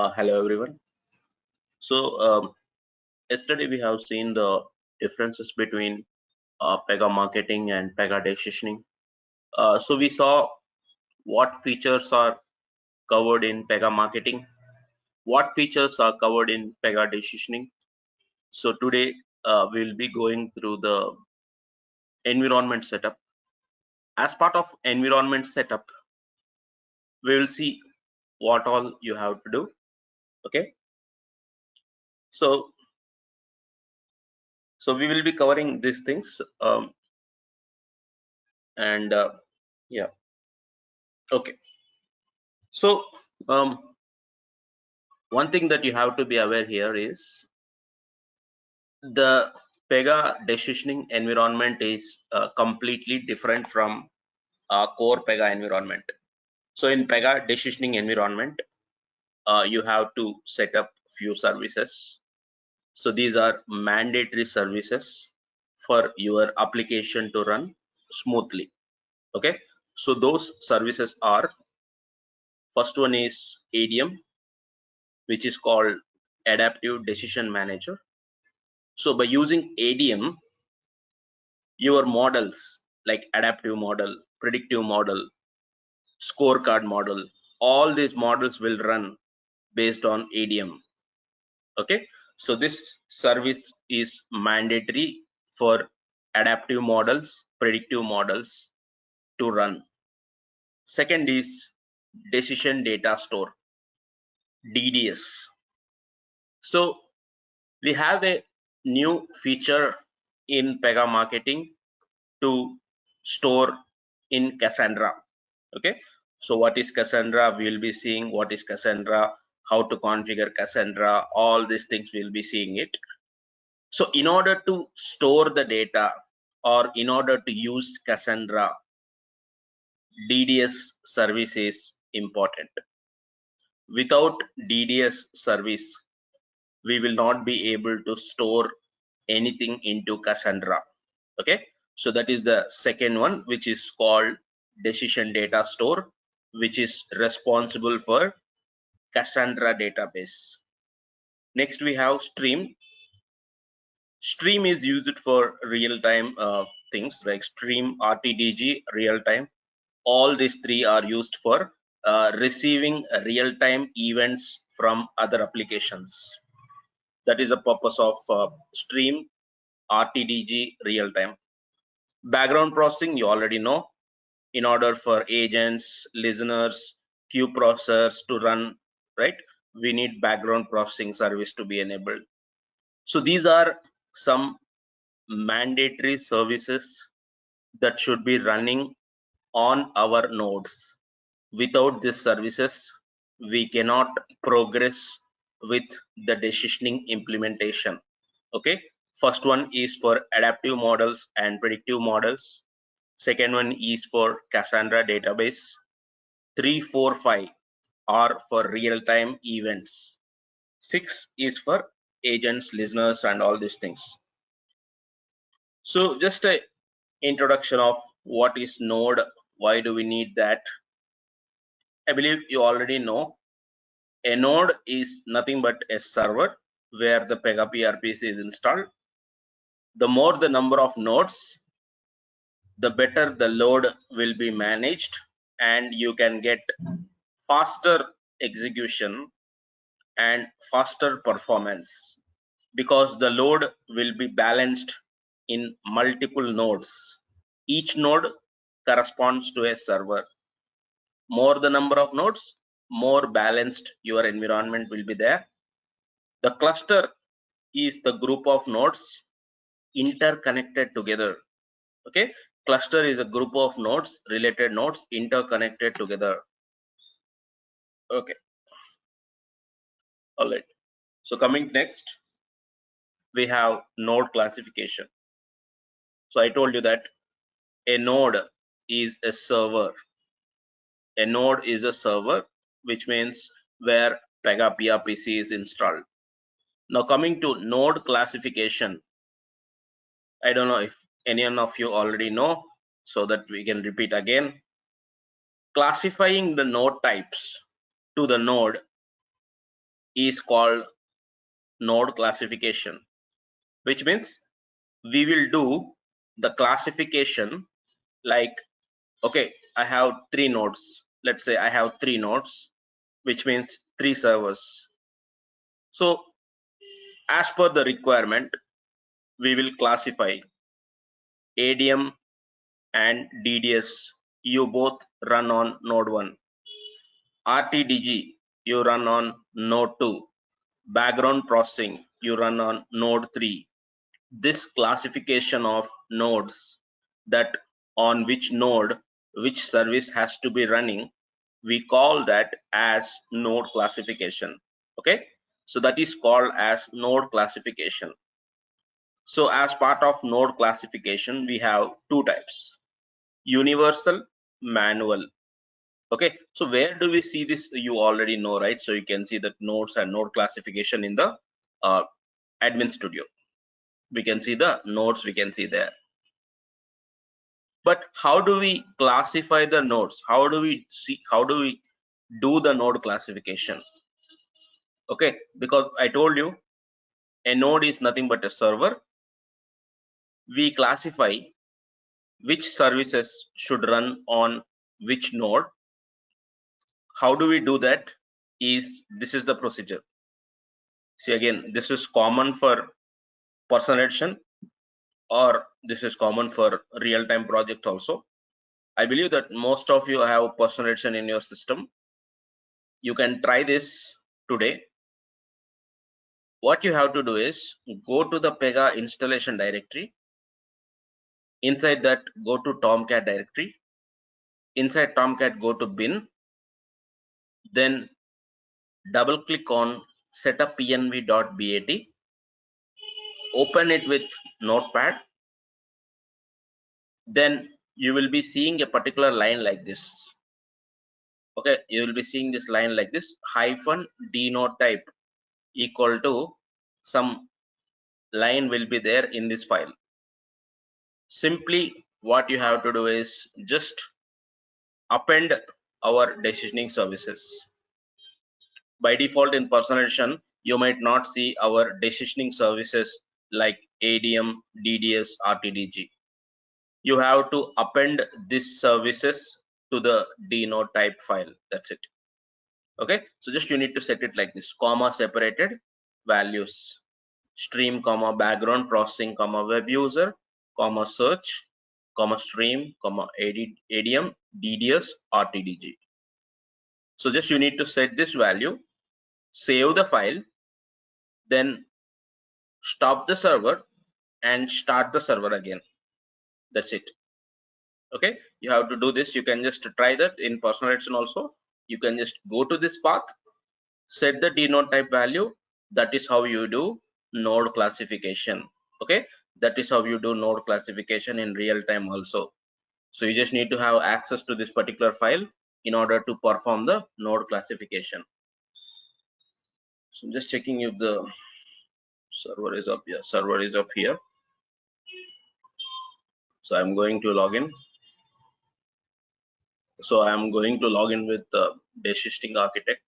Hello everyone. So yesterday we have seen the differences between PEGA marketing and PEGA decisioning. So we saw what features are covered in PEGA marketing, what features are covered in PEGA decisioning. So today we'll be going through the environment setup. As part of environment setup, we will see what all you have to do. Okay. So we will be covering these things. And yeah. Okay. So one thing that you have to be aware here is the PEGA decisioning environment is completely different from core PEGA environment. So in PEGA decisioning environment, you have to set up few services. So these are mandatory services for your application to run smoothly. Okay. So those services are, first one is ADM, which is called Adaptive Decision Manager. So by using ADM, your models like adaptive model, predictive model, scorecard model, all these models will run based on ADM. Okay, so this service is mandatory for adaptive models, predictive models to run. Second is decision data store, DDS. So we have a new feature in PEGA marketing to store in Cassandra. Okay, so what is Cassandra? We will be seeing what is Cassandra, how to configure Cassandra, all these things we'll be seeing it. So in order to store the data or in order to use Cassandra, DDS service is important. Without DDS service, we will not be able to store anything into Cassandra. Okay, so that is the second one, which is called decision data store, which is responsible for Cassandra database. Next we have stream. Stream is used for real-time things like stream, RTDG, real-time. All these three are used for receiving real-time events from other applications. That is the purpose of stream, RTDG, real-time. Background processing, you already know. In order for agents, listeners, queue processors to run, right, we need background processing service to be enabled. So these are some mandatory services that should be running on our nodes. Without these services, we cannot progress with the decisioning implementation. Okay, first one is for adaptive models and predictive models. Second one is for Cassandra database. 3, 4, 5 are for real-time events. 6 is for agents, listeners, and all these things. So just a introduction of what is node, why do we need that? I believe you already know. A node is nothing but a server where the PEGA PRPC is installed. The more the number of nodes, the better the load will be managed, and you can get faster execution and faster performance because the load will be balanced in multiple nodes. Each node corresponds to a server. More the number of nodes, more balanced your environment will be there. The cluster is the group of nodes interconnected together. Okay, cluster is a group of nodes, related nodes interconnected together. Okay, all right. So coming next, we have node classification. So I told you that a node is a server. A node is a server, which means where PEGA PRPC is installed. Now coming to node classification, I don't know if any of you already know, so that we can repeat again. Classifying the node types to the node is called node classification, which means we will do the classification like, okay, I have 3 nodes. Let's say I have 3 nodes, which means 3 servers. So as per the requirement, we will classify ADM and DDS. You both run on node 1. RTDG, you run on node 2. Background processing, you run on node 3. This classification of nodes, that on which node which service has to be running, we call that as node classification. Okay, so that is called as node classification. So as part of node classification, we have 2 types: universal, manual. Okay, so where do we see this? You already know, right? So you can see that nodes and node classification in the admin studio. We can see the nodes, we can see there. But how do we classify the nodes? How do we do the node classification? Okay, because I told you a node is nothing but a server. We classify which services should run on which node. How do we do that? This is the procedure. See, again, this is common for personal edition, or this is common for real-time project also. I believe that most of you have personal edition in your system. You can try this today. What you have to do is go to the PEGA installation directory. Inside that, go to Tomcat directory. Inside Tomcat, go to bin. Then double click on setup.pnv.bat. Open it with Notepad. Then you will be seeing a particular line like this. Okay, you will be seeing this line like this: -d type equal to some line will be there in this file. Simply what you have to do is just append our decisioning services. By default in personal edition, you might not see our decisioning services like ADM, DDS, RTDG. You have to append these services to the dnode type file. That's it. Okay, so just you need to set it like this: comma separated values, stream, comma background processing, comma web user, comma search, comma stream, comma ADM, DDS, RTDG. So just you need to set this value, save the file, then stop the server and start the server again. That's it. Okay, you have to do this. You can just try that in personal edition also. You can just go to this path, set the dnode type value. That is how you do node classification. Okay, that is how you do node classification in real time also. So you just need to have access to this particular file in order to perform the node classification. So I'm just checking if the server is up. Yeah, server is up here. So I'm going to log in. So I'm going to log in with the decisioning architect.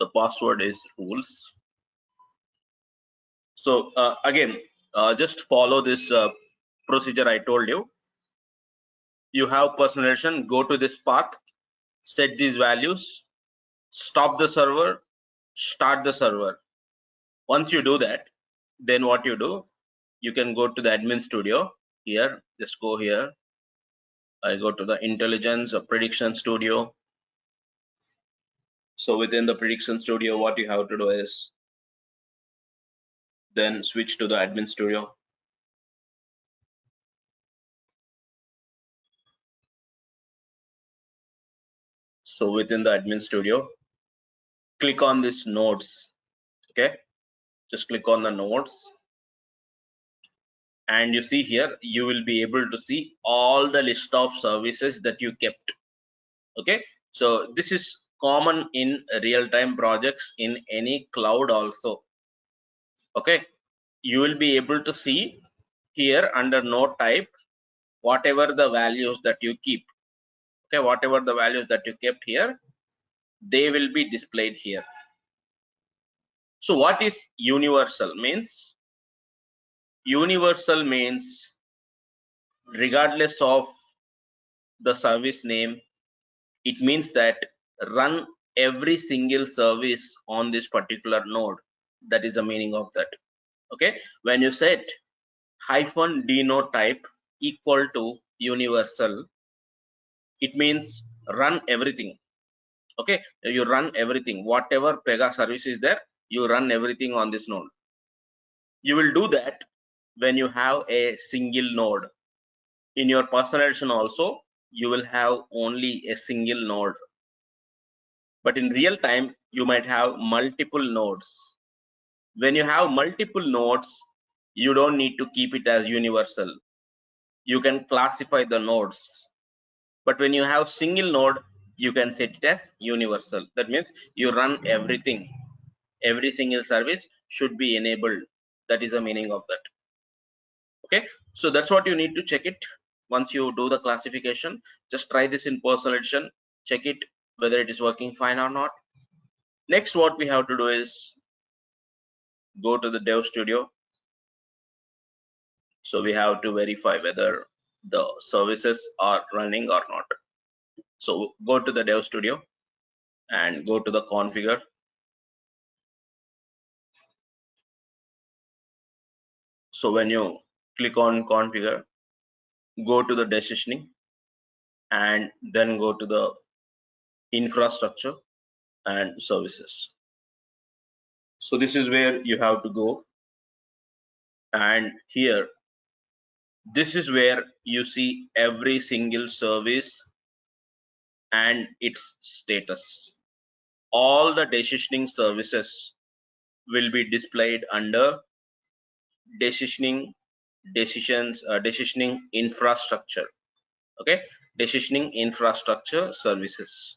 The password is rules. So again, just follow this procedure I told you. You have personal edition, go to this path, set these values, stop the server, start the server. Once you do that, then what you do, you can go to the admin studio here. Just go here. I go to the intelligence prediction studio. So within the prediction studio, what you have to do is then switch to the admin studio. So within the admin studio, click on this nodes. Okay, just click on the nodes, and you see here you will be able to see all the list of services that you kept. Okay, so this is common in real-time projects in any cloud also. Okay, you will be able to see here under node type whatever the values that you keep. Okay, whatever the values that you kept here, they will be displayed here. So what is universal means? Universal means regardless of the service name, it means that run every single service on this particular node. That is the meaning of that. Okay, when you set -d node type equal to universal, it means run everything. Okay, you run everything, whatever PEGA service is there, you run everything on this node. You will do that when you have a single node. In your personalization also, you will have only a single node, but in real time you might have multiple nodes. When you have multiple nodes, you don't need to keep it as universal. You can classify the nodes, but when you have single node, you can set it as universal. That means you run everything, every single service should be enabled. That is the meaning of that. Okay, so that's what you need to check it. Once you do the classification, just try this in personal edition, check it whether it is working fine or not. Next, what we have to do is go to the dev studio. So we have to verify whether the services are running or not. So go to the dev studio and go to the configure. So when you click on configure, go to the decisioning and then go to the infrastructure and services. So this is where you have to go, and here this is where you see every single service and its status. All the decisioning services will be displayed under decisioning decisioning infrastructure. Okay, decisioning infrastructure services.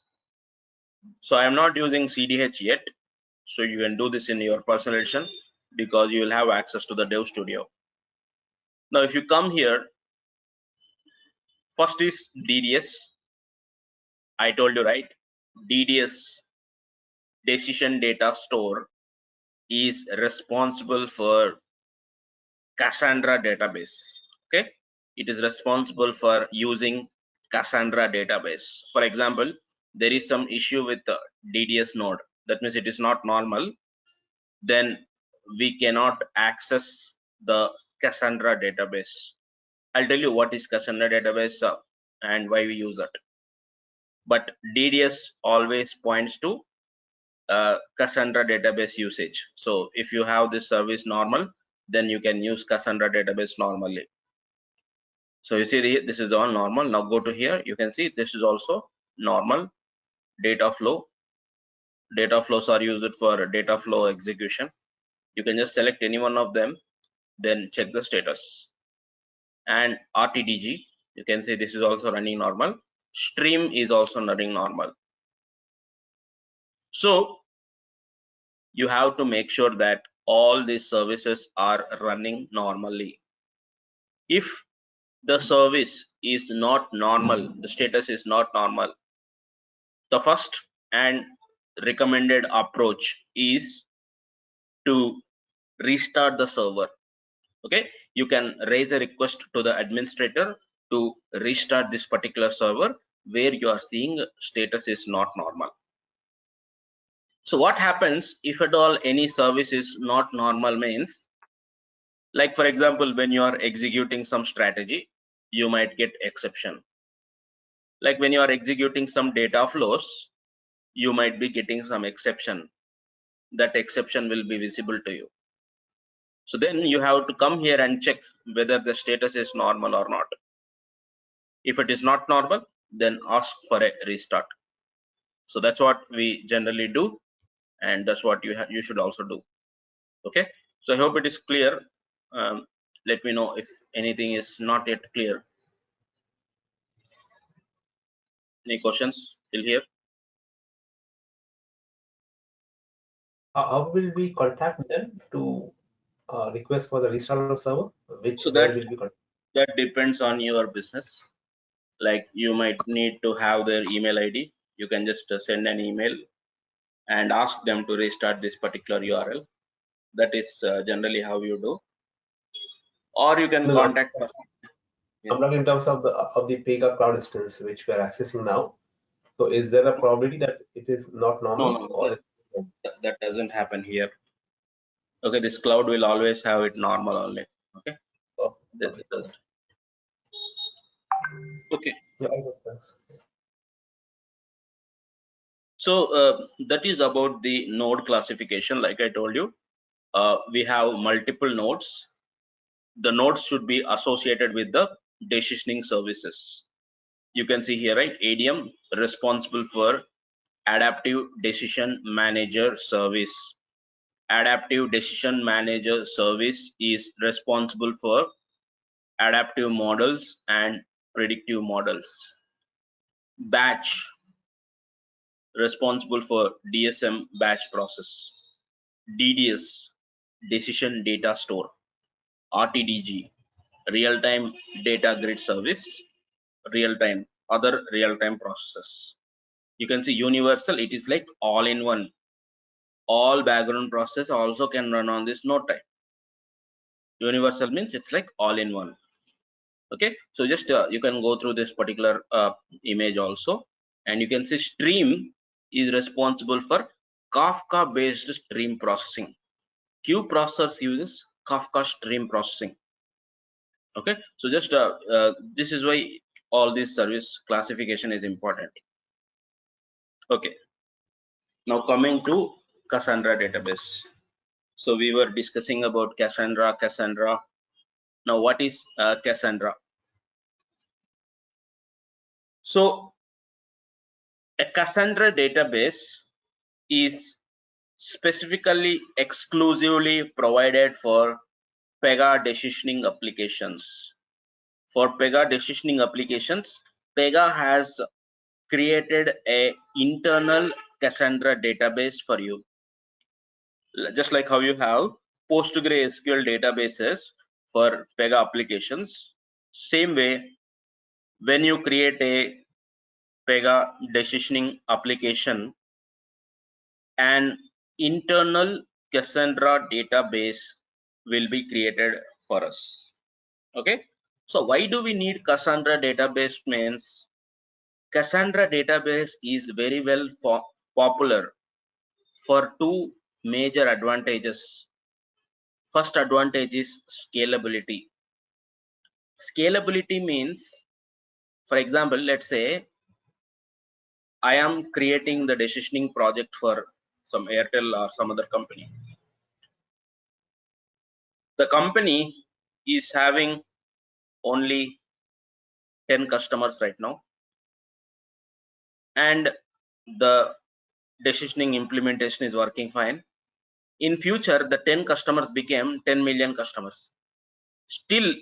So I am not using CDH yet, so you can do this in your personal edition because you will have access to the dev studio. Now if you come here, first is DDS. I told you, right? DDS, decision data store, is responsible for Cassandra database. Okay, it is responsible for using Cassandra database. For example, there is some issue with the DDS node, that means it is not normal, then we cannot access the Cassandra database. I'll tell you what is Cassandra database and why we use it. But DDS always points to Cassandra database usage. So if you have this service normal, then you can use Cassandra database normally. So you see this is all normal. Now go to here, you can see this is also normal. Data flow. Data flows are used for data flow execution. You can just select any one of them, then check the status. And RTDG, you can say this is also running normal. Stream is also running normal. So you have to make sure that all these services are running normally. If the service is not normal, the status is not normal, the first and recommended approach is to restart the server. Okay, you can raise a request to the administrator to restart this particular server where you are seeing status is not normal. So what happens if at all any service is not normal means, like for example, when you are executing some strategy, you might get exception. Like when you are executing some data flows, you might be getting some exception. That exception will be visible to you. So then you have to come here and check whether the status is normal or not. If it is not normal, then ask for a restart. So that's what we generally do, and that's what you should also do. Okay, so I hope it is clear. Let me know if anything is not yet clear. Any questions till here? How will we contact them to request for the restart of server? Which So mail will be contacted? that depends on your business. Like you might need to have their email ID. You can just send an email and ask them to restart this particular URL. That is generally how you do. Or you can No, contact person. Yeah. I'm not in terms of the PEGA cloud instance which we are accessing now. So is there a probability that it is not No, normal no, or that doesn't happen here. Okay, this cloud will always have it normal only. Okay, oh, that okay. doesn't. Okay, Yeah, I got this. so that is about the node classification. Like I told you, we have multiple nodes. The nodes should be associated with the decisioning services. You can see here, right? ADM responsible for adaptive decision manager service. Adaptive decision manager service is responsible for adaptive models and predictive models. Batch responsible for DSM batch process. DDS decision data store. RTDG real time data grid service. Real time other real time processes. You can see universal, it is like all in one. All background process also can run on this node type. Universal means it's like all in one. Okay, so just you can go through this particular image also, and you can see stream is responsible for Kafka based stream processing. Queue processors uses Kafka stream processing. Okay, so just this is why all this service classification is important. Okay, now coming to Cassandra database. So we were discussing about Cassandra. Now what is Cassandra? So a Cassandra database is specifically exclusively provided for PEGA decisioning applications. For PEGA decisioning applications, PEGA has created a internal Cassandra database for you. Just like how you have PostgreSQL databases for PEGA applications, same way when you create a PEGA decisioning application, an internal Cassandra database will be created for us. Okay, so why do we need Cassandra database? Means Cassandra database is very well popular for two major advantages. First advantage is scalability. Scalability means, for example, let's say I am creating the decisioning project for some Airtel or some other company. The company is having only 10 customers right now, and the decisioning implementation is working fine. In future, the 10 customers became 10 million customers. Still,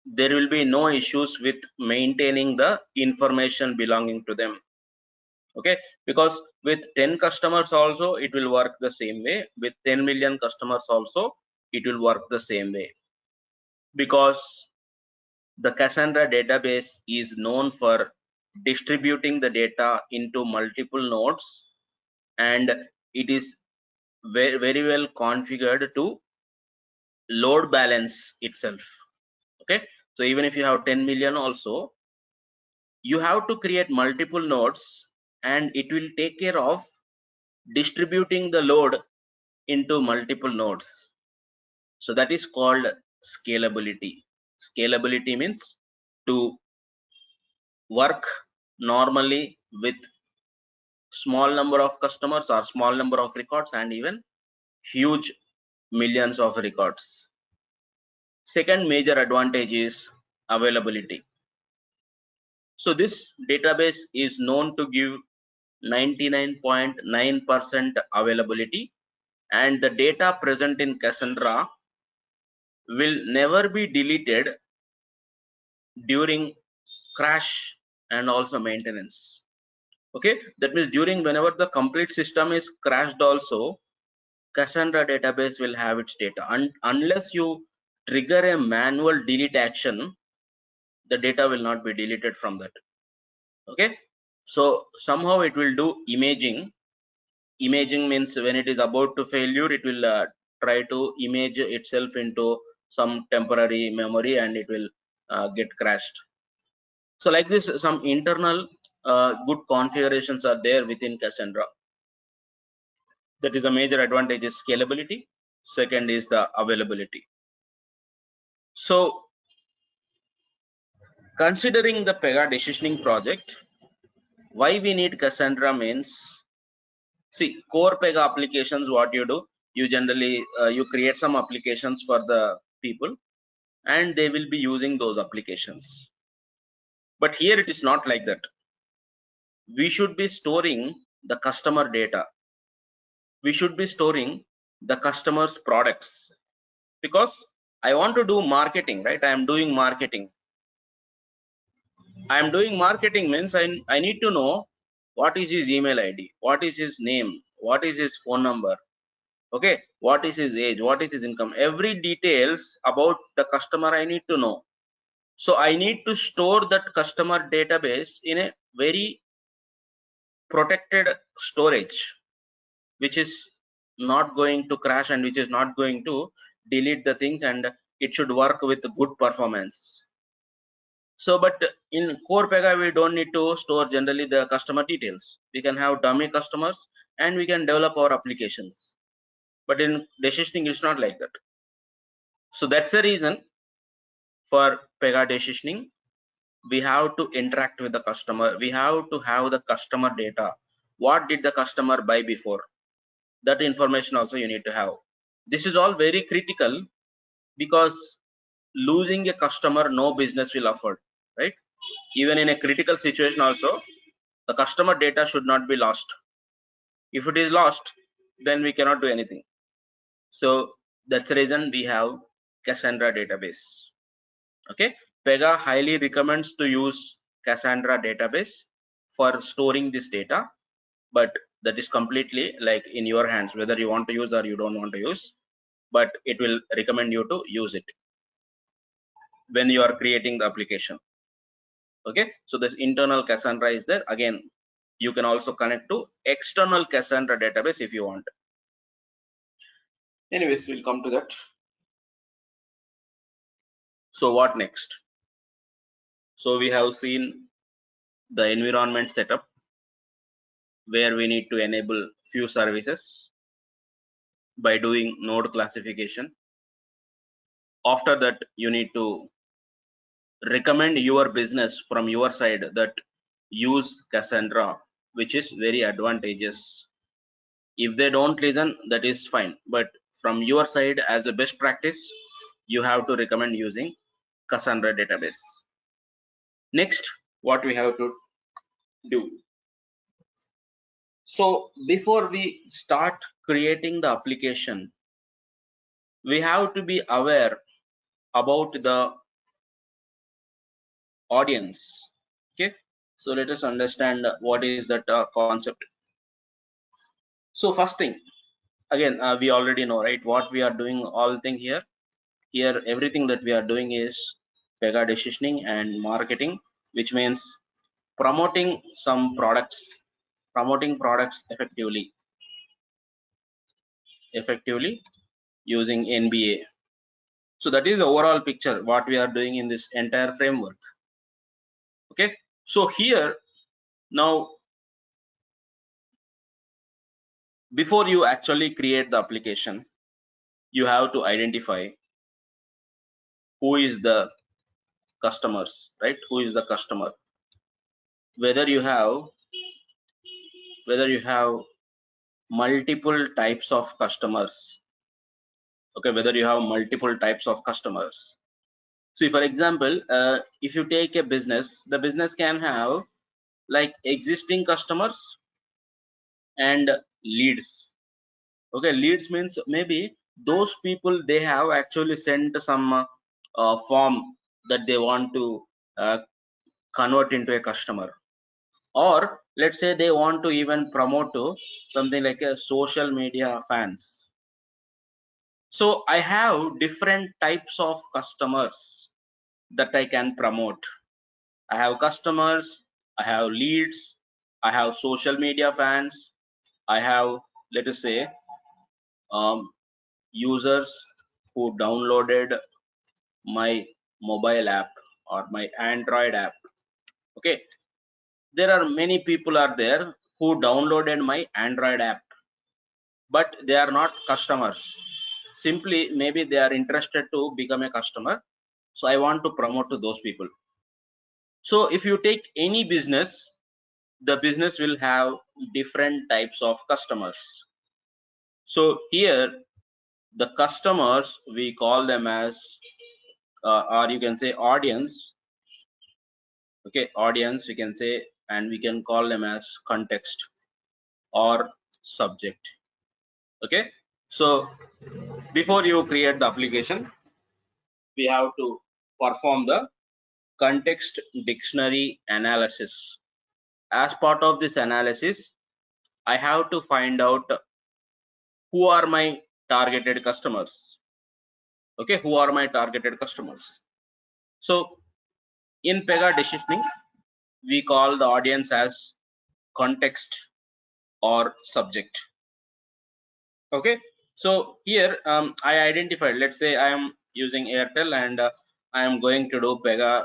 there will be no issues with maintaining the information belonging to them. Okay, because with 10 customers also it will work the same way. With 10 million customers also it will work the same way, because the Cassandra database is known for distributing the data into multiple nodes, and it is very, very well configured to load balance itself. Okay, so even if you have 10 million also, you have to create multiple nodes, and it will take care of distributing the load into multiple nodes. So that is called scalability. Scalability means to work normally with small number of customers or small number of records, and even huge millions of records. Second major advantage is availability. So this database is known to give 99.9% availability, and the data present in Cassandra will never be deleted during crash and also maintenance. Okay, that means during whenever the complete system is crashed also, Cassandra database will have its data, and unless you trigger a manual delete action, the data will not be deleted from that. Okay, so somehow it will do imaging, Imaging means when it is about to failure, it will try to image itself into some temporary memory and it will get crashed. So like this, some internal good configurations are there within Cassandra. That is a major advantage is scalability. Second is the availability. So considering the PEGA decisioning project, why we need Cassandra means, see, core PEGA applications, what you do, you generally you create some applications for the people and they will be using those applications. But here it is not like that. We should be storing the customer data. We should be storing the customer's products, because I want to do marketing, right? I am doing marketing. I am doing marketing means I need to know what is his email ID, what is his name, what is his phone number, okay, what is his age, what is his income, every details about the customer I need to know. So I need to store that customer database in a very protected storage, which is not going to crash and which is not going to delete the things, and it should work with good performance. So but in core PEGA we don't need to store generally the customer details. We can have dummy customers and we can develop our applications, but in decisioning it's not like that. So that's the reason for PEGA decisioning we have to interact with the customer. We have to have the customer data. What did the customer buy before? That information also you need to have. This is all very critical, because losing a customer no business will afford, right? Even in a critical situation also, the customer data should not be lost. If it is lost, then we cannot do anything. So that's the reason we have Cassandra database. Okay, PEGA highly recommends to use Cassandra database for storing this data, but that is completely like in your hands whether you want to use or you don't want to use, but it will recommend you to use it when you are creating the application. Okay, so this internal Cassandra is there. Again, you can also connect to external Cassandra database if you want. Anyways, we'll come to that. So what next? So we have seen the environment setup where we need to enable few services by doing node classification. After that, you need to recommend your business from your side that use Cassandra, which is very advantageous. If they don't listen, that is fine, but from your side as a best practice, you have to recommend using Cassandra database. Next, what we have to do. So before we start creating the application, we have to be aware about the audience. Okay, so let us understand what is that concept. So first thing, again, we already know, right, what we are doing. All thing here everything that we are doing is PEGA decisioning and marketing, which means promoting some products, promoting products effectively using NBA. So that is the overall picture what we are doing in this entire framework. Okay, so here now, before you actually create the application, you have to identify who is the customers, right? Who is the customer? Whether you have multiple types of customers. Okay, whether you have multiple types of customers. See, for example, if you take a business, the business can have like existing customers and leads. Okay, leads means maybe those people they have actually sent some form that they want to uh, convert into a customer, or let's say they want to even promote to something like a social media fans. So I have different types of customers that I can promote. I have customers, I have leads, I have social media fans, I have, let us say, users who downloaded my mobile app or my Android app. Okay, there are many people are there who downloaded my Android app, but they are not customers. Simply maybe they are interested to become a customer, so I want to promote to those people. So if you take any business, the business will have different types of customers. So here the customers we call them as or you can say audience. Okay, audience we can say, and we can call them as context or subject. Okay, so before you create the application, we have to perform the context dictionary analysis. As part of this analysis, I have to find out who are my targeted customers. Okay, who are my targeted customers? So in PEGA decisioning, we call the audience as context or subject. Okay, so here I identified, let's say I am using Airtel, and I am going to do PEGA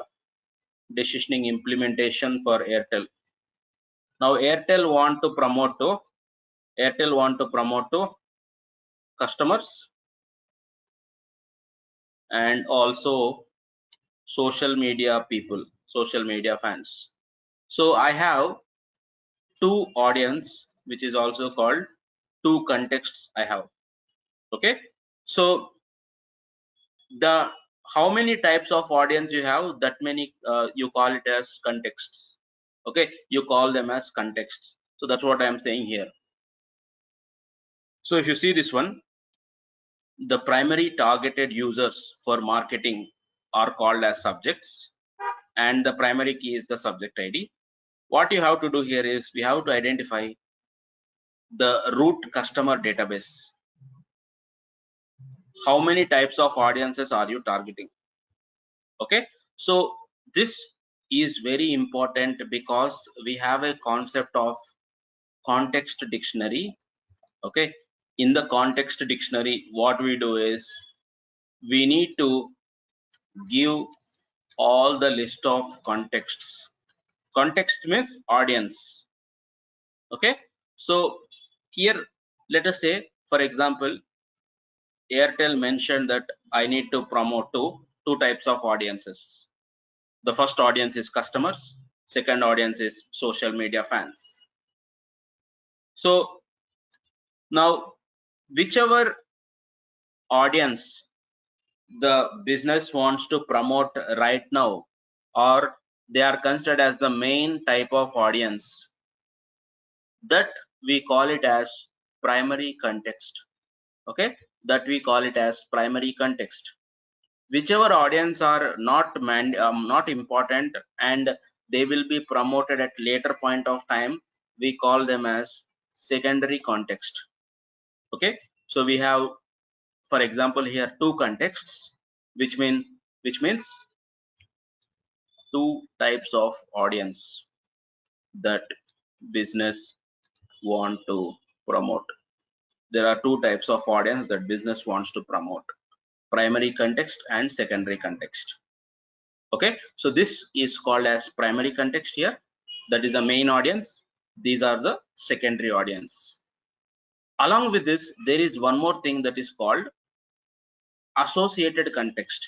decisioning implementation for Airtel. Now Airtel want to promote to customers and also social media people, social media fans. So I have two audience, which is also called two contexts I have. Okay, so the how many types of audience you have, that many you call it as contexts. Okay, you call them as contexts. So that's what I am saying here. So if you see this one, the primary targeted users for marketing are called as subjects, and the primary key is the subject ID. What you have to do here is we have to identify the root customer database. How many types of audiences are you targeting? Okay, so this is very important because we have a concept of context dictionary. Okay, in the context dictionary, what we do is we need to give all the list of contexts. Context means audience. Okay, so here let us say, for example, Airtel mentioned that I need to promote to two types of audiences. The first audience is customers, second audience is social media fans. So now whichever audience the business wants to promote right now, or they are considered as the main type of audience, that we call it as primary context. Okay, that we call it as primary context. Whichever audience are not important and they will be promoted at later point of time, we call them as secondary context. Okay, so we have, for example, here two contexts, which means two types of audience that business want to promote. There are two types of audience that business wants to promote: primary context and secondary context. Okay, so this is called as primary context here, that is the main audience. These are the secondary audience. Along with this, there is one more thing that is called associated context.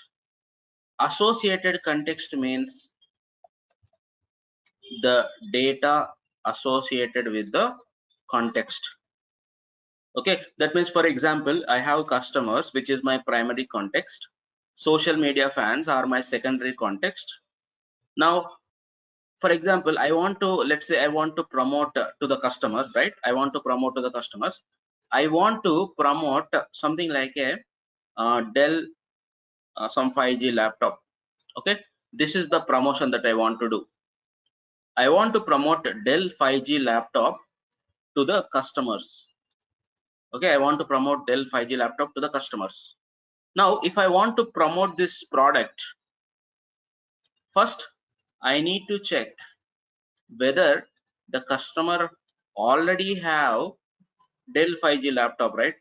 Associated context means the data associated with the context. Okay, that means, for example, I have customers, which is my primary context. Social media fans are my secondary context. Now, for example, I want to, let's say I want to promote to the customers, right? I want to promote to the customers. I want to promote something like a Dell some 5G laptop. Okay, this is the promotion that I want to do. I want to promote Dell 5G laptop to the customers. Okay, I want to promote Dell 5G laptop to the customers. Now, if I want to promote this product, first I need to check whether the customer already have Dell 5G laptop, right?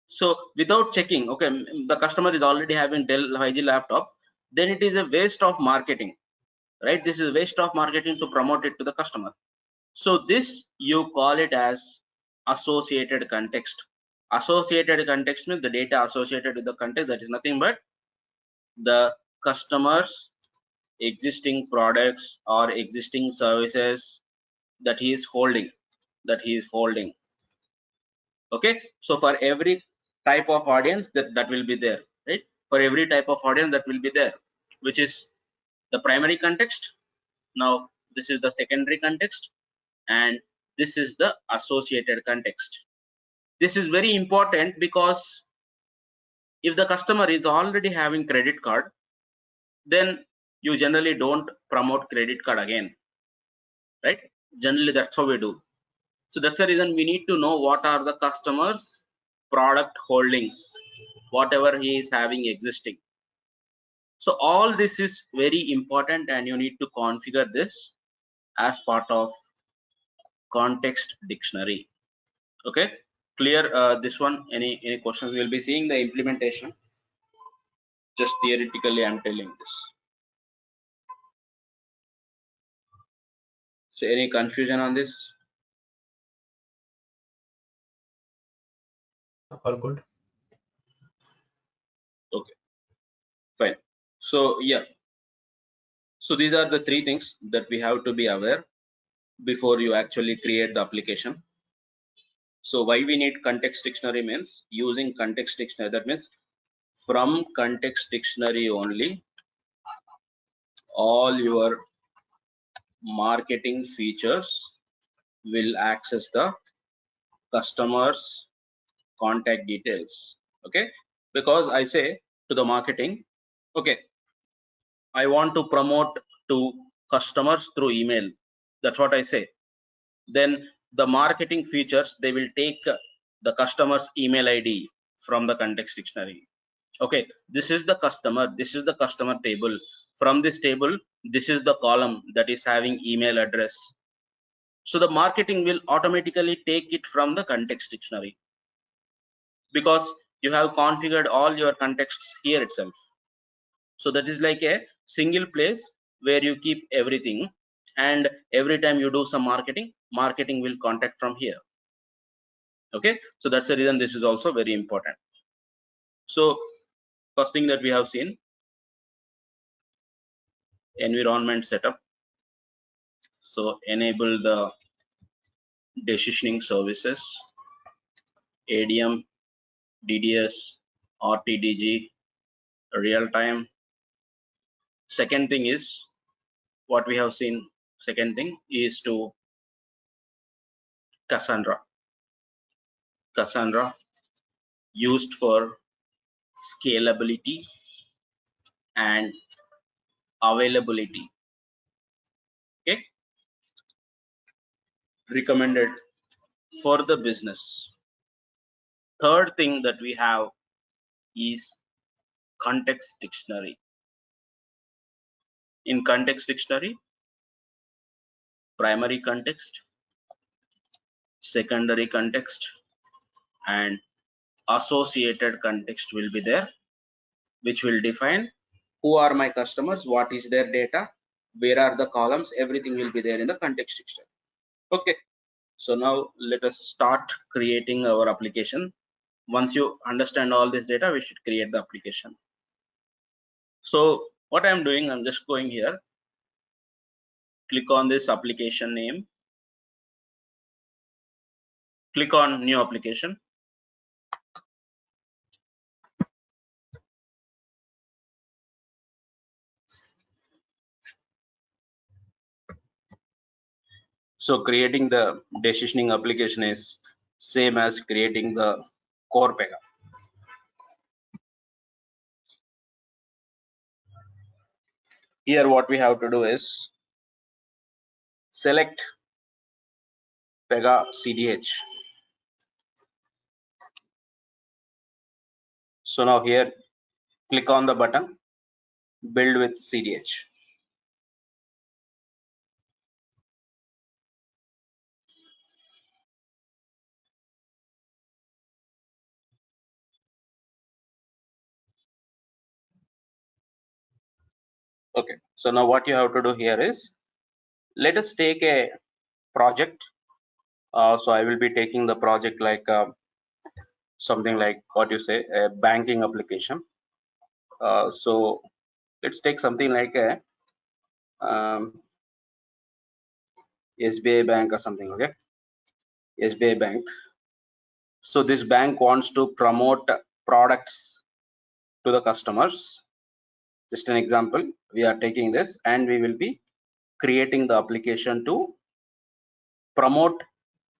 So without checking, okay, the customer is already having Dell 5G laptop, then it is a waste of marketing, right? This is a waste of marketing to promote it to the customer. So this you call it as associated context. Associated context means the data associated with the context, that is nothing but the customer's existing products or existing services that he is holding, okay. So for every type of audience that will be there, right? For every type of audience that will be there, which is the primary context. Now this is the secondary context, and this is the associated context. This is very important because if the customer is already having credit card, then you generally don't promote credit card again, right? Generally that's how we do. So that's the reason we need to know what are the customers product holdings, whatever he is having existing. So all this is very important, and you need to configure this as part of context dictionary. Okay, clear this one? Any questions? We'll be seeing the implementation. Just theoretically I'm telling this. So any confusion on this? All good. Okay, fine. So yeah, so these are the three things that we have to be aware before you actually create the application. So why we need context dictionary means using context dictionary, that means from context dictionary only all your marketing features will access the customer's contact details. Okay, because I say to the marketing, okay, I want to promote to customers through email. That's what I say. Then the marketing features, they will take the customer's email ID from the context dictionary. Okay, this is the customer table. From this table, this is the column that is having email address. So the marketing will automatically take it from the context dictionary because you have configured all your contexts here itself. So that is like a single place where you keep everything, and every time you do some marketing will contact from here. Okay, so that's the reason this is also very important. So first thing that we have seen, environment setup. So enable the decisioning services, ADM, DDS, RTDG, real time. Second thing is what we have seen. Second thing is to Cassandra used for scalability and availability. Okay, recommended for the business. Third thing that we have is context dictionary. In context dictionary, primary context, secondary context, and associated context will be there, which will define who are my customers, what is their data, where are the columns, everything will be there in the context dictionary. Okay, so now let us start creating our application. Once you understand all this data, we should create the application. So what I'm doing, I'm just going here, click on this application name, click on new application. So creating the decisioning application is same as creating the core PEGA. Here what we have to do is select PEGA CDH. So now here click on the button build with CDH. Okay, so now what you have to do here is, let us take a project. So I will be taking the project like something like what you say, a banking application. So let's take something like a SBI bank or something. Okay, SBI bank. So this bank wants to promote products to the customers. Just an example, we are taking this and we will be creating the application to promote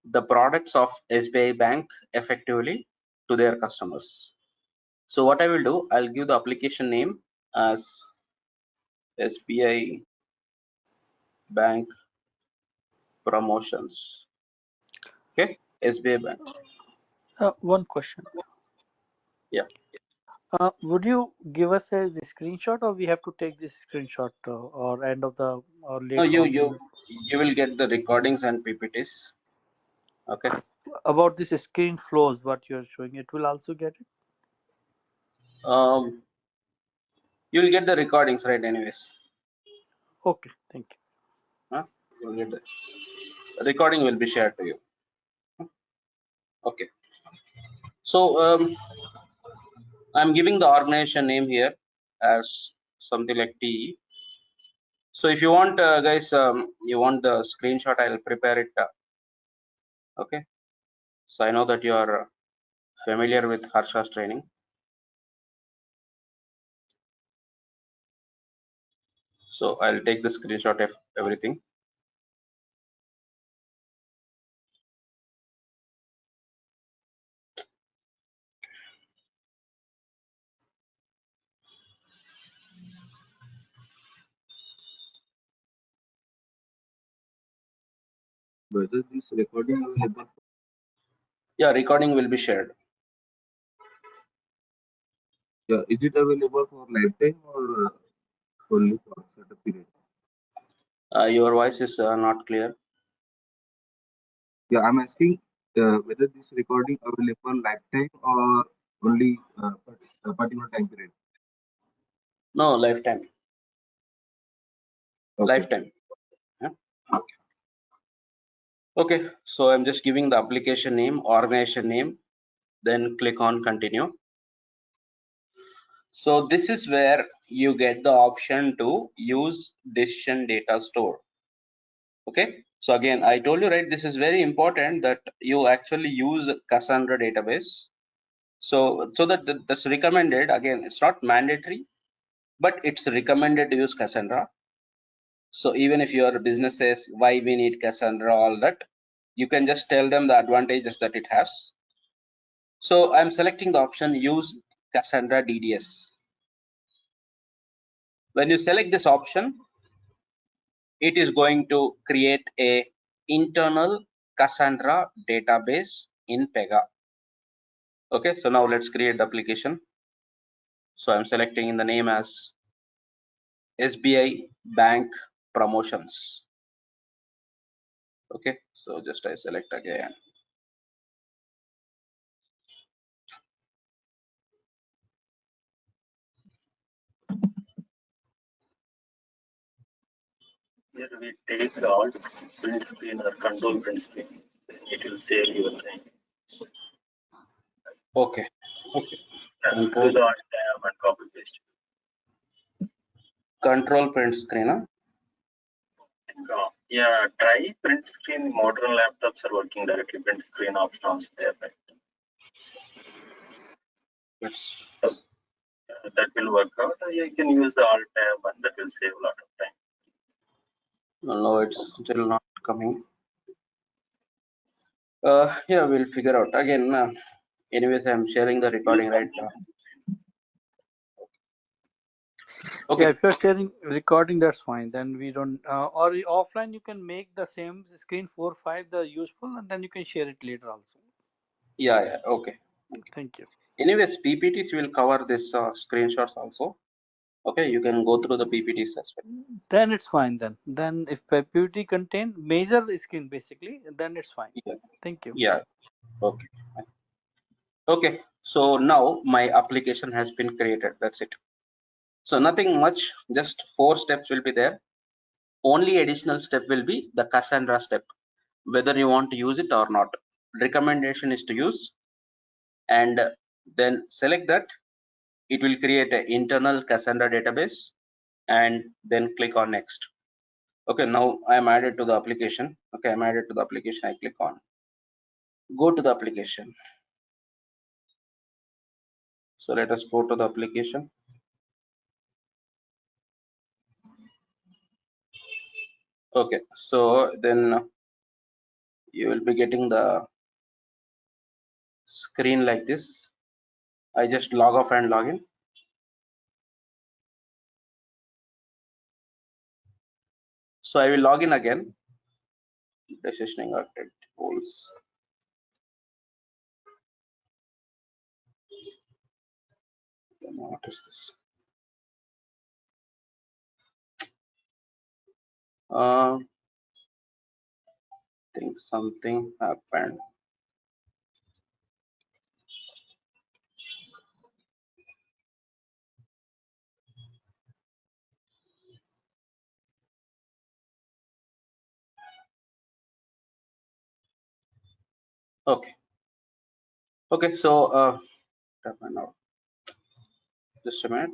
the products of SBI bank effectively to their customers. So what I will do, I'll give the application name as SBI bank promotions. Okay, SBI bank. One question. Yeah. Would you give us the screenshot, or we have to take this screenshot or end of the or No, later on? you will get the recordings and PPTs. Okay. About this screen flows, what you're showing, it will also get it. You will get the recordings, right? Anyways. Okay, thank you. You'll get the recording will be shared to you. Okay. So I'm giving the organization name here as something like TE. So if you want, guys, you want the screenshot, I'll prepare it. Okay. So I know that you are familiar with Harsha's training. So I'll take the screenshot of everything. Whether this recording available? Yeah, recording will be shared. Yeah, is it available for lifetime or only for a certain period? Your voice is not clear. Yeah, I'm asking whether this recording available lifetime or only a particular time period. No, lifetime. Okay. Lifetime. Yeah. Okay. Okay. So I'm just giving the application name, organization name, then click on continue. So this is where you get the option to use decision data store. Okay. So again, I told you, right, this is very important that you actually use Cassandra Database. So that's recommended. Again, it's not mandatory, but it's recommended to use Cassandra. So even if your business says why we need Cassandra, all that, you can just tell them the advantages that it has. So I'm selecting the option use Cassandra DDS. When you select this option, it is going to create a internal Cassandra database in PEGA. Okay, so now let's create the application. So I'm selecting in the name as SBI Bank Promotions. Okay, so just I select again. Here we take the alt print screen or control print screen. It will save your time. Okay, okay. Do the alt tab and copy paste. Control print screen. Huh? Yeah, try print screen. Modern laptops are working directly. Print screen option also there, right? Yes. That will work out. You can use the alt tab and that will save a lot of time. No, it's still not coming. Yeah, we'll figure out again. Anyways, I'm sharing the recording right now. Okay. Yeah, if you're sharing recording, that's fine. Then we don't. Or offline, you can make the same screen 4/5 the useful, and then you can share it later also. Yeah, yeah. Okay. Thank you. Anyways, PPTs will cover this screenshots also. Okay, you can go through the PPTs as well. Then it's fine. Then if PPT contain major screen basically, then it's fine. Yeah. Thank you. Yeah. Okay. Okay. So now my application has been created. That's it. So nothing much, just 4 steps will be there. Only additional step will be the Cassandra step, whether you want to use it or not. Recommendation is to use, and then select that. It will create an internal Cassandra database, and then click on next. Okay, now I am added to the application. Okay, I'm added to the application. I click on go to the application. So let us go to the application. Okay, so then you will be getting the screen like this. I just log off and log in. So I will log in again. Decisioning architect tools. What is this? I think something happened. Okay. Okay, so just a minute.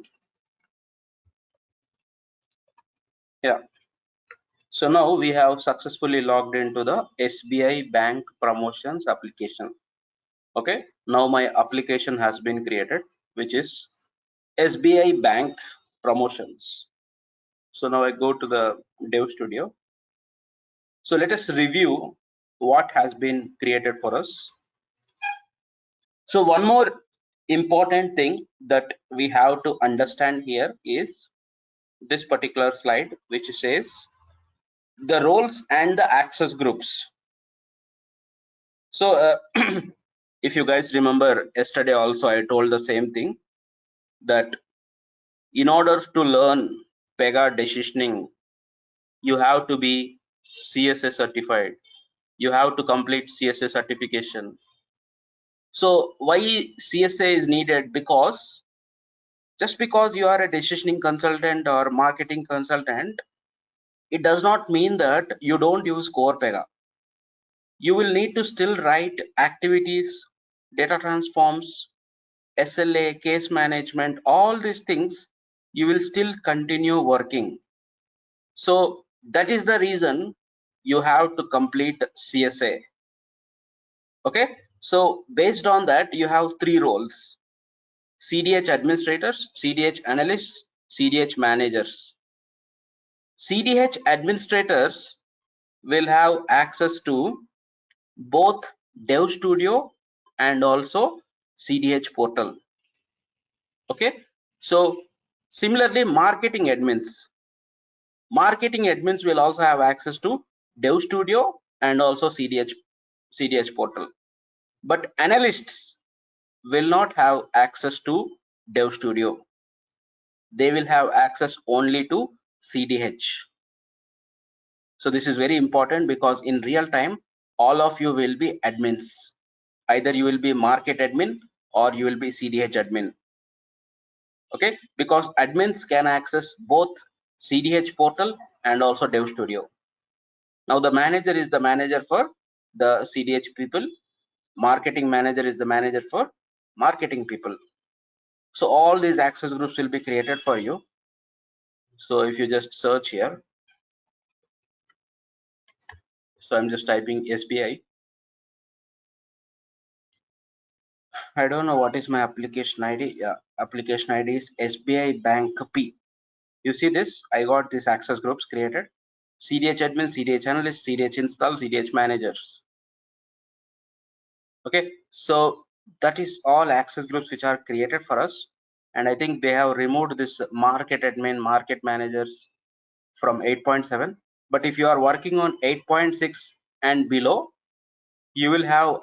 Yeah. So now we have successfully logged into the SBI Bank Promotions application. Okay. Now my application has been created, which is SBI Bank Promotions. So now I go to the Dev Studio. So let us review what has been created for us. So one more important thing that we have to understand here is this particular slide, which says the roles and the access groups. So if you guys remember yesterday also I told the same thing, that in order to learn PEGA decisioning, you have to be CSA certified. You have to complete CSA certification. So why CSA is needed? Because just because you are a decisioning consultant or marketing consultant, it does not mean that you don't use core PEGA. You will need to still write activities, data transforms, SLA, case management, all these things you will still continue working. So that is the reason you have to complete CSA. Okay, so based on that you have 3 roles: CDH administrators, CDH analysts, CDH managers. CDH administrators will have access to both Dev Studio and also CDH portal. Okay, so similarly marketing admins will also have access to Dev Studio and also CDH portal, but analysts will not have access to Dev Studio. They will have access only to CDH. So this is very important, because in real time all of you will be admins. Either you will be market admin or you will be CDH admin. Okay, because admins can access both CDH portal and also Dev Studio. Now the manager is the manager for the CDH people, marketing manager is the manager for marketing people. So all these access groups will be created for you. So if you just search here, so I'm just typing SBI. I don't know what is my application ID. Yeah, application ID is SBI Bank P. You see this? I got these access groups created: CDH admin, CDH analyst, CDH install, CDH managers. Okay, so that is all access groups which are created for us. And I think they have removed this market admin, market managers from 8.7. But if you are working on 8.6 and below, you will have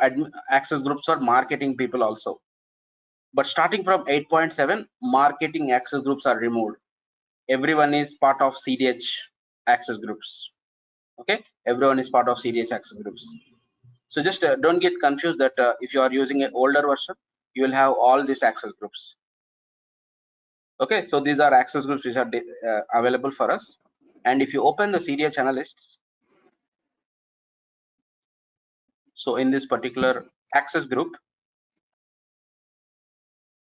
access groups for marketing people also. But starting from 8.7, marketing access groups are removed. Everyone is part of CDH access groups. Okay, everyone is part of CDH access groups. So just don't get confused that if you are using an older version, you will have all these access groups. Okay, so these are access groups which are available for us. And if you open the CDH analysts, so in this particular access group,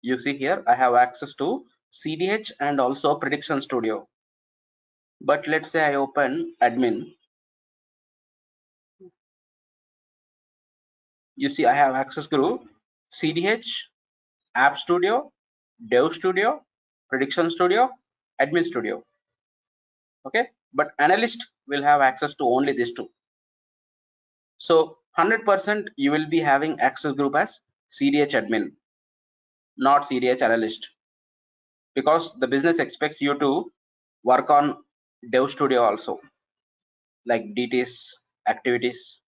you see here I have access to CDH and also Prediction Studio. But let's say I open admin. You see I have access group CDH, App Studio, Dev Studio, Prediction Studio, Admin Studio. Okay, but analyst will have access to only these two. So 100% you will be having access group as CDH admin, not CDH analyst, because the business expects you to work on Dev Studio also, like DTs, activities.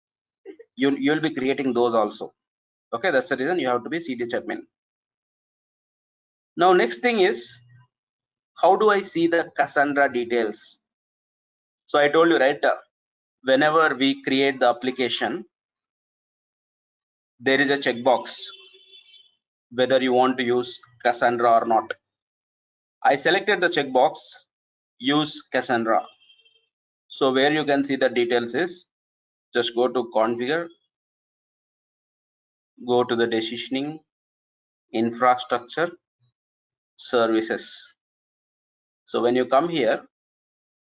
You'll be creating those also. Okay, that's the reason you have to be CDH admin. Now next thing is, how do I see the Cassandra details? So I told you, right, whenever we create the application, there is a checkbox whether you want to use Cassandra or not. I selected the checkbox, use Cassandra. So where you can see the details is, just go to configure, go to the decisioning, infrastructure, services. So when you come here,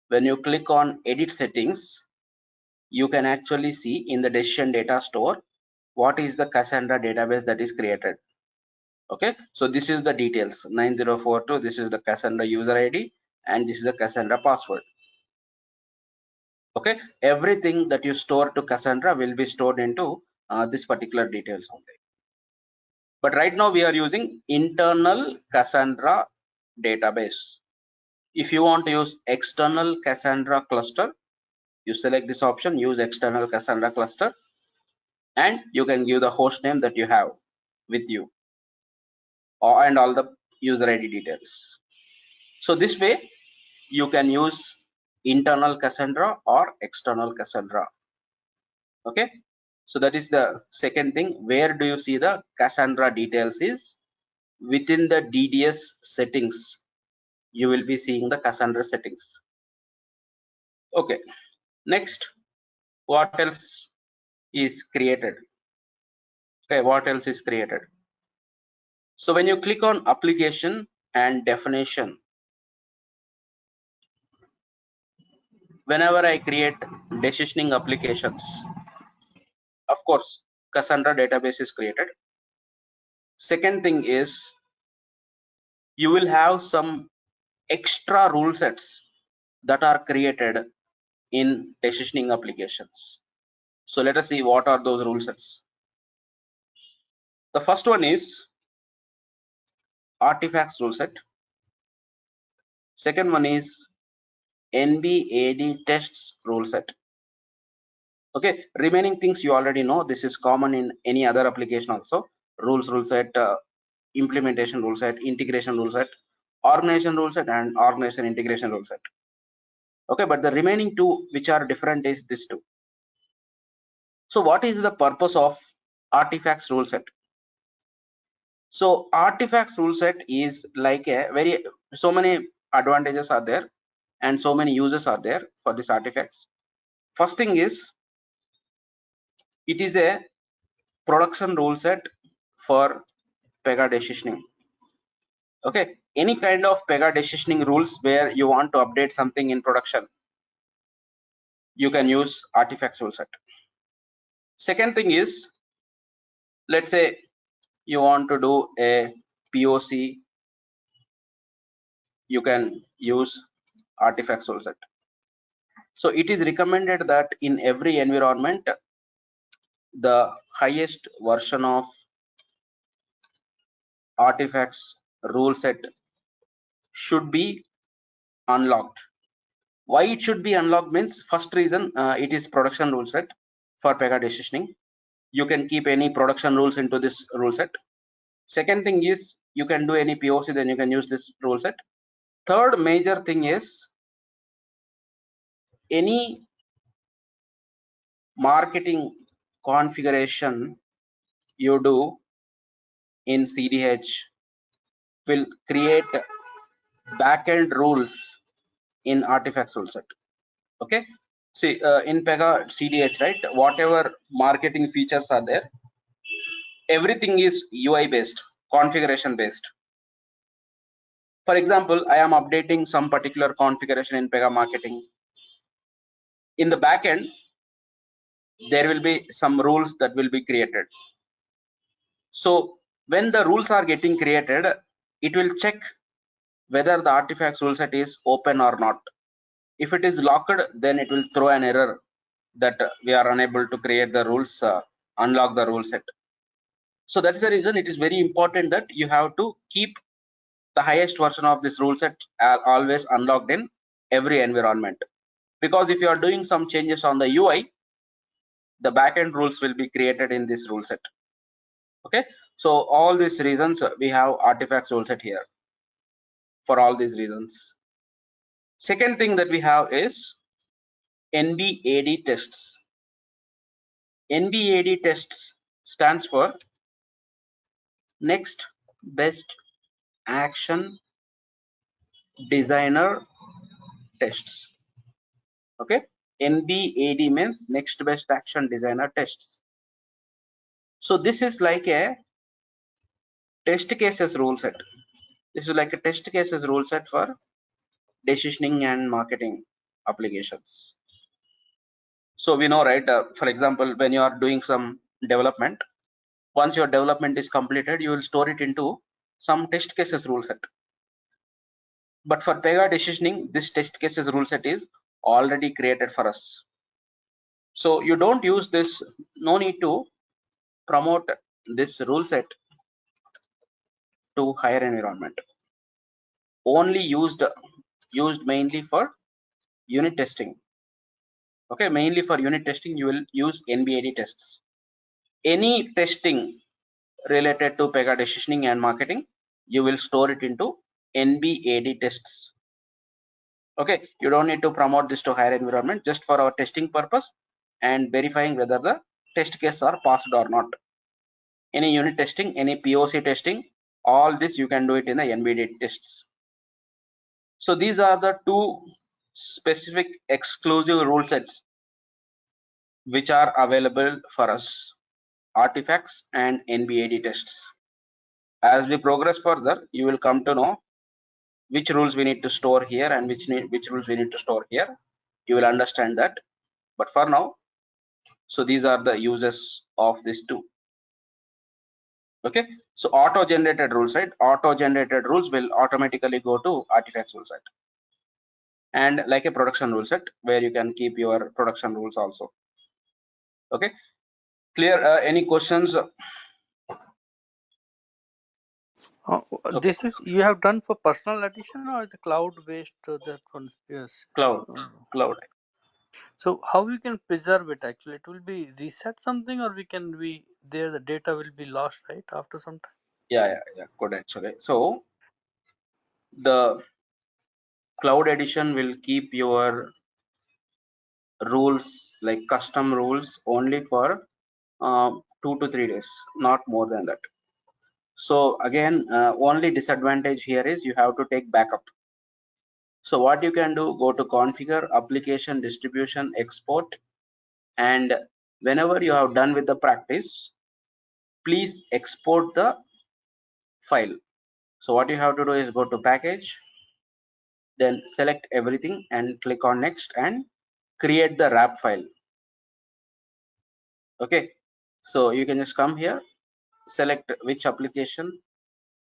when you click on edit settings, you can actually see in the decision data store what is the Cassandra database that is created. Okay, so this is the details 9042, this is the Cassandra user ID, and this is the Cassandra password. Okay, everything that you store to Cassandra will be stored into this particular details only. But right now we are using internal Cassandra database. If you want to use external Cassandra cluster, you select this option, use external Cassandra cluster, and you can give the host name that you have with you, and all the user ID details. So this way you can use internal Cassandra or external Cassandra. Okay, so that is the second thing. Where do you see the Cassandra details is within the DDS settings. You will be seeing the Cassandra settings. Okay, next, what else is created? Okay, what else is created? So when you click on application and definition, whenever I create decisioning applications, of course Cassandra database is created. Second thing is, you will have some extra rule sets that are created in decisioning applications. So let us see what are those rule sets. The first one is artifacts rule set. Second one is NBAD tests rule set. Okay, remaining things you already know. This is common in any other application also. Rules rule set, implementation rule set, integration rule set, organization rule set, and organization integration rule set. Okay, but the remaining two which are different is this two. So what is the purpose of artifacts rule set? So artifacts rule set is like a so many advantages are there and so many uses are there for this artifacts. First thing is, it is a production rule set for PEGA decisioning. Okay, any kind of PEGA decisioning rules where you want to update something in production, you can use artifacts rule set. Second thing is, let's say you want to do a POC, you can use artifacts rule set. So it is recommended that in every environment, the highest version of artifacts rule set should be unlocked. Why it should be unlocked means, first reason, it is production rule set for PEGA decisioning. You can keep any production rules into this rule set. Second thing is, you can do any POC, then you can use this rule set. Third major thing is, any marketing configuration you do in CDH will create backend rules in artifacts rule set. Okay, see in PEGA CDH, right, whatever marketing features are there, everything is UI based, configuration based. For example, I am updating some particular configuration in PEGA marketing. In the backend, there will be some rules that will be created. So when the rules are getting created, it will check whether the artifacts rule set is open or not. If it is locked, then it will throw an error that we are unable to create the rules, unlock the rule set. So that's the reason it is very important that you have to keep the highest version of this rule set always unlocked in every environment. Because if you are doing some changes on the UI, the backend rules will be created in this rule set. Okay, so all these reasons we have artifacts rule set here for all these reasons. Second thing that we have is NBAD tests. NBAD tests stands for next best action designer tests. Okay, NBAD means next best action designer tests. So this is like a test cases rule set. This is like a test cases rule set for decisioning and marketing applications. So we know, right, for example, when you are doing some development, once your development is completed, you will store it into some test cases rule set. But for PEGA decisioning, this test cases rule set is already created for us. So you don't use this, no need to promote this rule set to higher environment. Only used mainly for unit testing. Okay, mainly for unit testing, you will use NBAD tests. Any testing related to PEGA decisioning and marketing, you will store it into NBAD tests. Okay, you don't need to promote this to higher environment, just for our testing purpose and verifying whether the test cases are passed or not. Any unit testing, any POC testing, all this you can do it in the NBAD tests. So these are the two specific exclusive rule sets which are available for us, artifacts and NBAD tests. As we progress further, you will come to know which rules we need to store here and which rules we need to store here. You will understand that. But for now, so these are the uses of these two. Okay, so auto-generated rules, right? Auto-generated rules will automatically go to artifacts rule set, and like a production rule set where you can keep your production rules also. Okay, clear? Any questions? Okay. This is you have done for personal edition or the cloud based that one? Yes. Cloud. So how we can preserve it? Actually, it will be reset something, or there the data will be lost, right, after some time. Yeah, good actually. So the cloud edition will keep your rules, like custom rules, only for 2 to 3 days, not more than that. So again, only disadvantage here is you have to take backup. So what you can do, go to configure, application, distribution, export, and whenever you have done with the practice, please export the file. So what you have to do is go to package, then select everything and click on next and create the wrap file. Okay, so you can just come here, select which application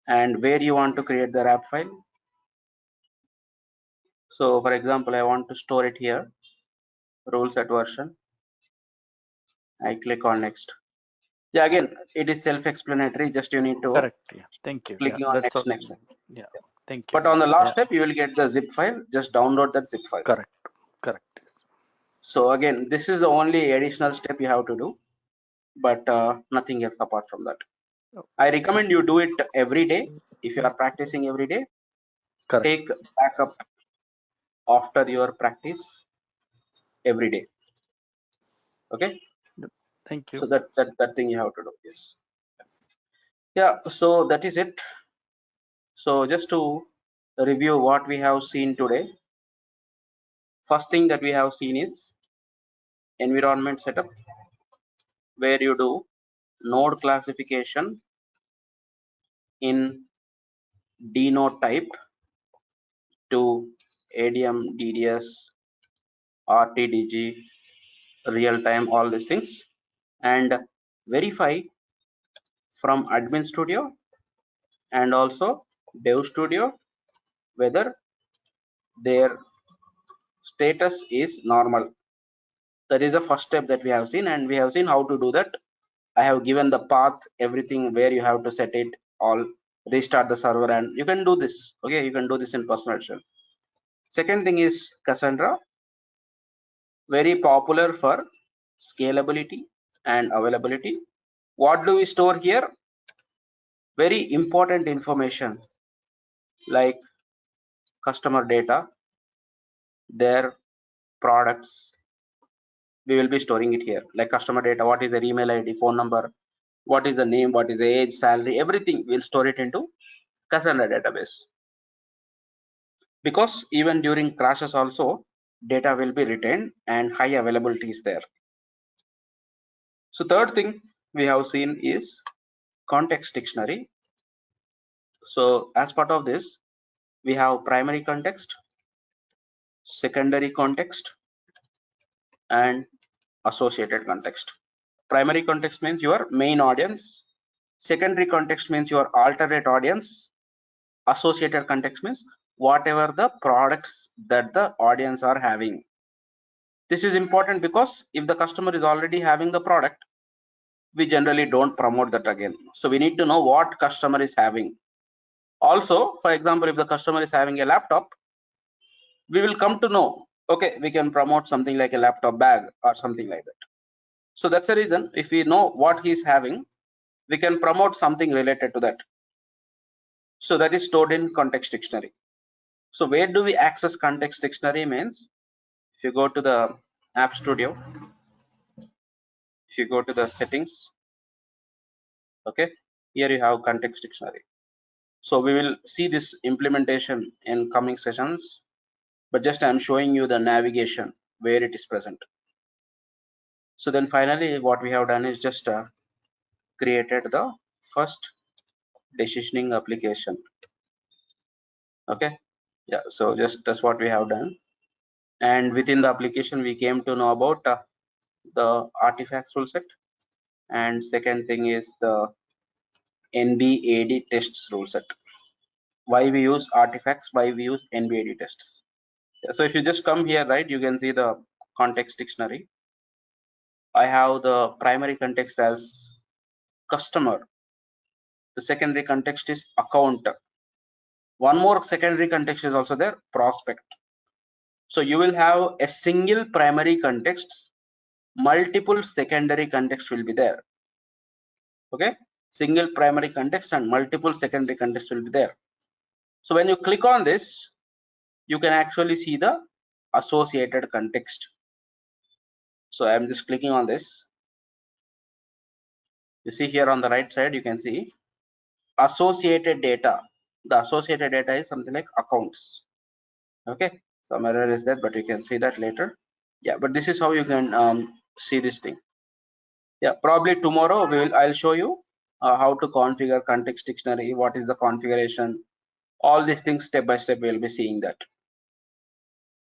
and where you want to create the wrap file. So for example, I want to store it here, rule set version. I click on next. Yeah, again, it is self-explanatory, just you need to Correct. Yeah. Thank you. clicking on next. Yeah. Thank you. But on the last step, you will get the zip file. Just download that zip file. Correct. So again, this is the only additional step you have to do, but nothing else apart from that. I recommend you do it every day. If you are practicing every day, Correct. take backup after your practice every day. Okay. Thank you. So that thing you have to do. Yes. Yeah. So that is it. So just to review what we have seen today. First thing that we have seen is environment setup, where you do node classification in dnode type to ADM, DDS, RTDG, real time, all these things, and verify from admin studio and also dev studio whether their status is normal. That is the first step that we have seen, and we have seen how to do that. I have given the path, everything where you have to set it all, restart the server, and you can do this. Okay, you can do this in personal shell. Second thing is Cassandra, very popular for scalability and availability. What do we store here? Very important information like customer data, their products. We will be storing it here, like customer data, what is their email ID, phone number, what is the name, what is the age, salary, everything. We'll store it into Cassandra database, because even during crashes also data will be retained and high availability is there. So third thing we have seen is context dictionary. So as part of this, we have primary context, secondary context, and associated context. Primary context means your main audience, secondary context means your alternate audience, associated context means whatever the products that the audience are having. This is important because if the customer is already having the product, we generally don't promote that again. So we need to know what customer is having. Also, for example, if the customer is having a laptop, we will come to know, okay, we can promote something like a laptop bag or something like that. So that's the reason, if we know what he's having, we can promote something related to that. So that is stored in context dictionary. So where do we access context dictionary means, if you go to the App Studio, if you go to the settings, okay, here you have context dictionary. So we will see this implementation in coming sessions, but just I'm showing you the navigation where it is present. So then finally what we have done is just created the first decisioning application. Okay, yeah, so just that's what we have done. And within the application we came to know about the artifacts rule set, and second thing is the NBAD tests rule set. Why we use artifacts, why we use NBAD tests. So if you just come here, right, you can see the context dictionary. I have the primary context as customer. The secondary context is account. One more secondary context is also there, prospect. So you will have a single primary context, multiple secondary context will be there. Okay, single primary context and multiple secondary context will be there. So when you click on this, you can actually see the associated context. So I'm just clicking on this. You see here on the right side, you can see associated data. The associated data is something like accounts. Okay, some error is there, but you can see that later. Yeah, but this is how you can see this thing. Yeah, probably tomorrow I'll show you how to configure context dictionary, what is the configuration, all these things step by step. We'll be seeing that.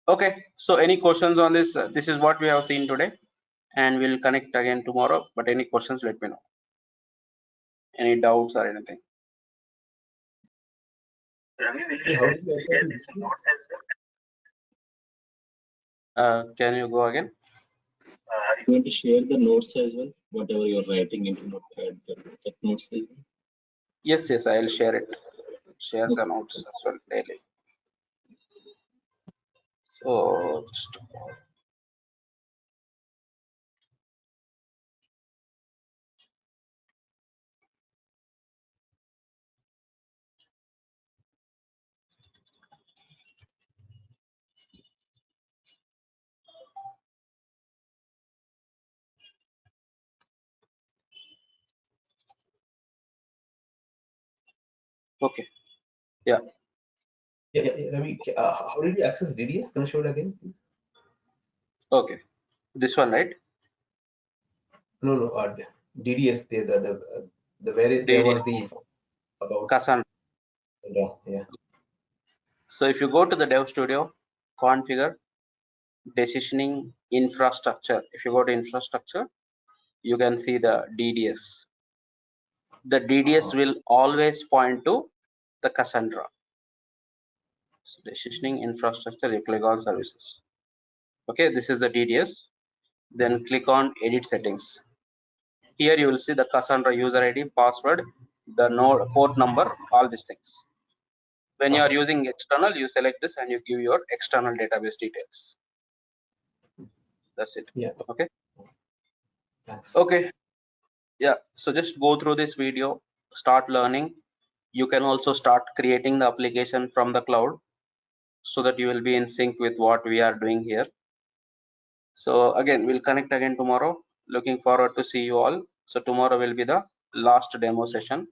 Okay, so any questions on this? This is what we have seen today, and we'll connect again tomorrow. But any questions, let me know. Any doubts or anything? Ravi, will you How share, do you share enter this this? notes as well? Can you go again? Are you going to share the notes as well? Whatever you're writing into Notepad, that notes as well? Yes, yes, I'll share it. Share the notes as well daily. So okay, yeah. Ravi, how did you access DDS? Can you show it again, please? Okay, this one, right? No, DDS, the where there was the about Cassandra. yeah. So if you go to the Dev Studio, configure, decisioning, infrastructure. If you go to infrastructure, you can see the DDS. The DDS will always point to the Cassandra. So decisioning, infrastructure, you click on services. Okay, this is the DDS. Then click on edit settings. Here you will see the Cassandra user ID, password, the node, port number, all these things. When you are using external, you select this and you give your external database details. That's it. Yeah. Okay. Thanks. Okay. Yeah. So just go through this video, start learning. You can also start creating the application from the cloud so that you will be in sync with what we are doing here. So again, we'll connect again tomorrow. Looking forward to see you all. So tomorrow will be the last demo session.